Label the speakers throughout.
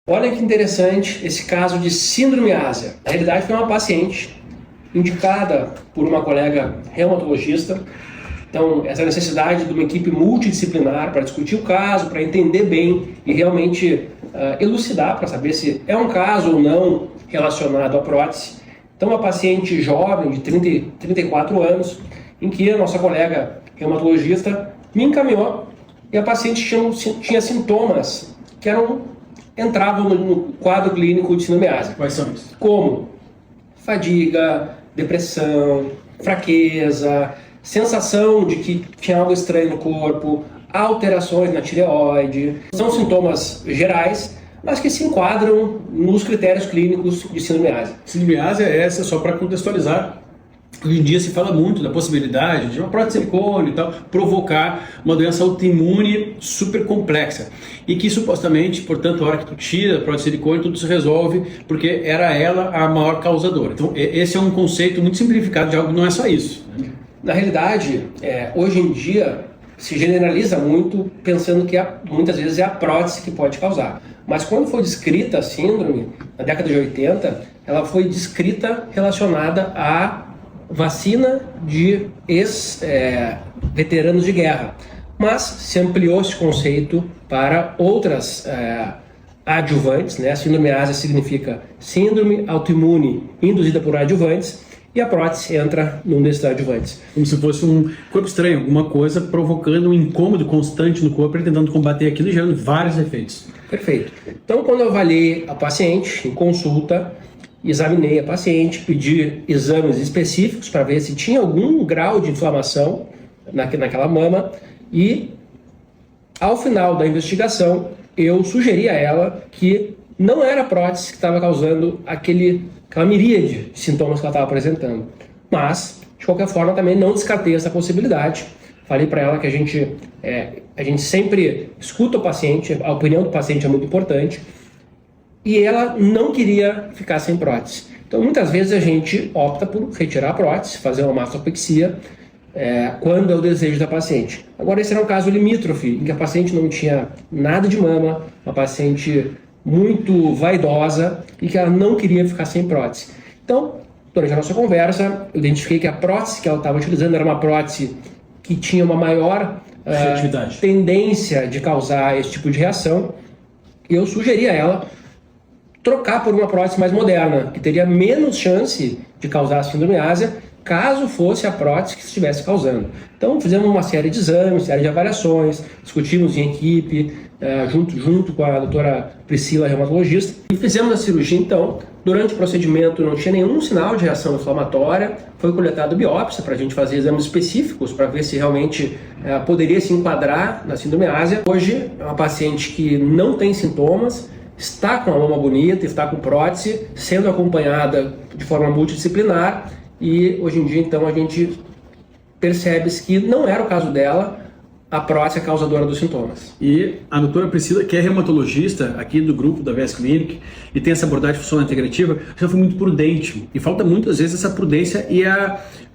Speaker 1: Olha que interessante esse caso de síndrome ásia. Na realidade, foi uma paciente indicada por uma colega reumatologista. Então, essa necessidade de uma equipe multidisciplinar para discutir o caso, para entender bem e realmente elucidar para saber se é um caso ou não relacionado à prótese. Então, uma paciente jovem de 34 anos, em que a nossa colega reumatologista me encaminhou e a paciente tinha sintomas que entravam no quadro clínico de síndrome ásia.
Speaker 2: Quais são isso?
Speaker 1: Como fadiga, depressão, fraqueza, sensação de que tinha algo estranho no corpo, alterações na tireoide. São sintomas gerais, mas que se enquadram nos critérios clínicos de síndrome ásia.
Speaker 2: Síndrome ásia é essa, só para contextualizar. Hoje em dia se fala muito da possibilidade de uma prótese de silicone e tal provocar uma doença autoimune super complexa e que supostamente, portanto, a hora que tu tira a prótese de silicone, tudo se resolve porque era ela a maior causadora. Então esse é um conceito muito simplificado de algo que não é só isso, né?
Speaker 1: Na realidade, hoje em dia se generaliza muito pensando que muitas vezes é a prótese que pode causar. Mas quando foi descrita a síndrome, na década de 80, ela foi descrita relacionada à vacina de ex-veteranos de guerra, mas se ampliou esse conceito para outras adjuvantes, né? A síndrome ásia significa síndrome autoimune induzida por adjuvantes, e a prótese entra num desses adjuvantes.
Speaker 2: Como se fosse um corpo estranho, alguma coisa provocando um incômodo constante no corpo e tentando combater aquilo e gerando vários efeitos.
Speaker 1: Perfeito. Então, quando eu avaliei a paciente em consulta, examinei a paciente, pedi exames específicos para ver se tinha algum grau de inflamação naquela mama e, ao final da investigação, eu sugeri a ela que não era a prótese que estava causando aquela miríade de sintomas que ela estava apresentando. Mas, de qualquer forma, também não descartei essa possibilidade. Falei para ela que a gente sempre escuta o paciente, a opinião do paciente é muito importante, e ela não queria ficar sem prótese. Então, muitas vezes a gente opta por retirar a prótese, fazer uma mastopexia, quando é o desejo da paciente. Agora, esse era um caso limítrofe, em que a paciente não tinha nada de mama, uma paciente muito vaidosa e que ela não queria ficar sem prótese. Então, durante a nossa conversa, eu identifiquei que a prótese que ela estava utilizando era uma prótese que tinha uma maior tendência de causar esse tipo de reação, e eu sugeri a ela trocar por uma prótese mais moderna, que teria menos chance de causar a síndrome ásia, caso fosse a prótese que estivesse causando. Então, fizemos uma série de exames, série de avaliações, discutimos em equipe, junto com a doutora Priscila, reumatologista, e fizemos a cirurgia. Então, durante o procedimento não tinha nenhum sinal de reação inflamatória, foi coletado biópsia para a gente fazer exames específicos para ver se realmente poderia se enquadrar na síndrome ásia. Hoje, é uma paciente que não tem sintomas, está com a mama bonita, está com prótese, sendo acompanhada de forma multidisciplinar, e hoje em dia, então, a gente percebe que não era o caso dela, a prótese é a causadora dos sintomas.
Speaker 2: E a doutora Priscila, que é reumatologista aqui do grupo da VS Clinic e tem essa abordagem funcional integrativa, já foi muito prudente. E falta muitas vezes essa prudência e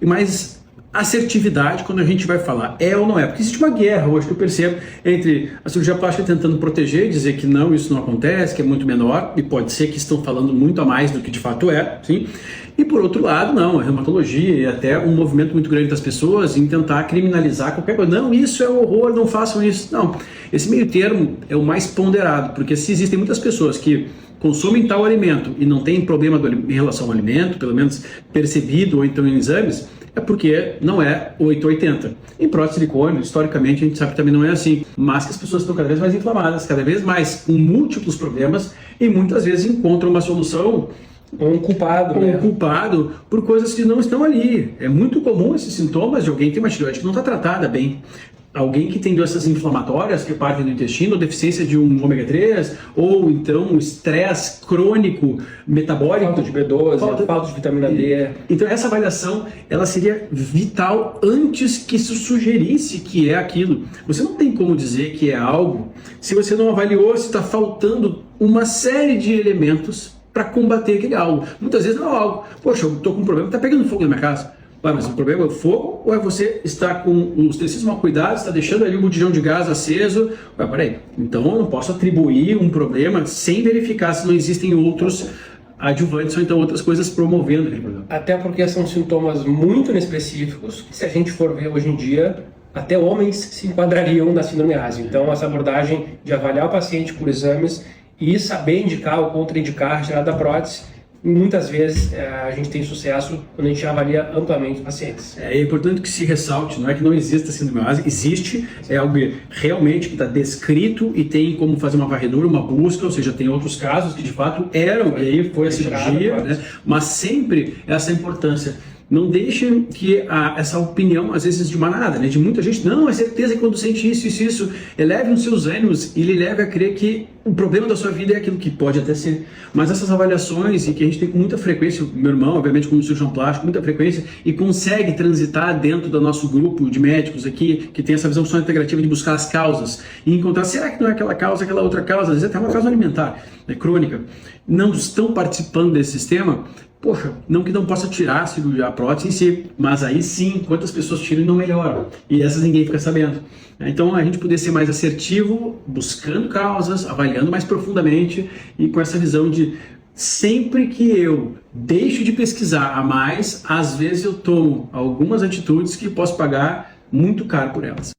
Speaker 2: mais assertividade quando a gente vai falar é ou não é. Porque existe uma guerra hoje que eu percebo entre a cirurgia plástica tentando proteger e dizer que não, isso não acontece, que é muito menor, e pode ser que estão falando muito a mais do que de fato é, sim. E por outro lado, não, a reumatologia e até um movimento muito grande das pessoas em tentar criminalizar qualquer coisa. Não, isso é horror, não façam isso. Não, esse meio termo é o mais ponderado, porque se existem muitas pessoas que consomem tal alimento e não tem problema em relação ao alimento, pelo menos percebido ou então em exames, é porque não é 880. Em prótese de silicone, historicamente, a gente sabe que também não é assim, mas que as pessoas estão cada vez mais inflamadas, cada vez mais com múltiplos problemas e muitas vezes encontram uma solução
Speaker 1: um culpado
Speaker 2: por coisas que não estão ali. É muito comum esses sintomas de alguém que tem uma tireoide que não está tratada bem. Alguém que tem doenças inflamatórias que partem do intestino, ou deficiência de um ômega 3, ou então um estresse crônico metabólico.
Speaker 1: Falta de B12, falta de vitamina D.
Speaker 2: Então essa avaliação, ela seria vital antes que isso sugerisse que é aquilo. Você não tem como dizer que é algo se você não avaliou se está faltando uma série de elementos para combater aquele algo. Muitas vezes não é algo. Poxa, eu estou com um problema, está pegando fogo na minha casa. Mas o problema é o fogo ou é você estar com os tecidos mal cuidados, está deixando ali o botijão de gás aceso? Peraí, então eu não posso atribuir um problema sem verificar se não existem outros adjuvantes ou então outras coisas promovendo aquele problema.
Speaker 1: Até porque são sintomas muito inespecíficos, que se a gente for ver hoje em dia, até homens se enquadrariam na síndrome ASI. Então essa abordagem de avaliar o paciente por exames e saber indicar ou contraindicar a retirada da prótese, muitas vezes a gente tem sucesso quando a gente avalia amplamente pacientes.
Speaker 2: É importante que se ressalte, não é que não exista síndrome ASI, existe, é algo realmente que está descrito e tem como fazer uma varredura, uma busca, ou seja, tem outros casos que de fato eram, e aí foi a cirurgia, né? Mas sempre essa importância. Não deixem que essa opinião, às vezes, de manada, né? De muita gente, não, é certeza que quando sente isso, eleve os seus ânimos e lhe leve a crer que o problema da sua vida é aquilo que pode até ser. Mas essas avaliações, e que a gente tem com muita frequência, meu irmão, obviamente, como cirurgião plástico, muita frequência, e consegue transitar dentro do nosso grupo de médicos aqui, que tem essa visão só integrativa de buscar as causas, e encontrar, será que não é aquela causa, aquela outra causa, às vezes até uma causa alimentar, né, crônica, não estão participando desse sistema. Poxa, não que não possa tirar a prótese em si, mas aí sim, quantas pessoas tiram e não melhoram. E essas ninguém fica sabendo. Então a gente poder ser mais assertivo, buscando causas, avaliando mais profundamente e com essa visão de sempre que eu deixo de pesquisar a mais, às vezes eu tomo algumas atitudes que posso pagar muito caro por elas.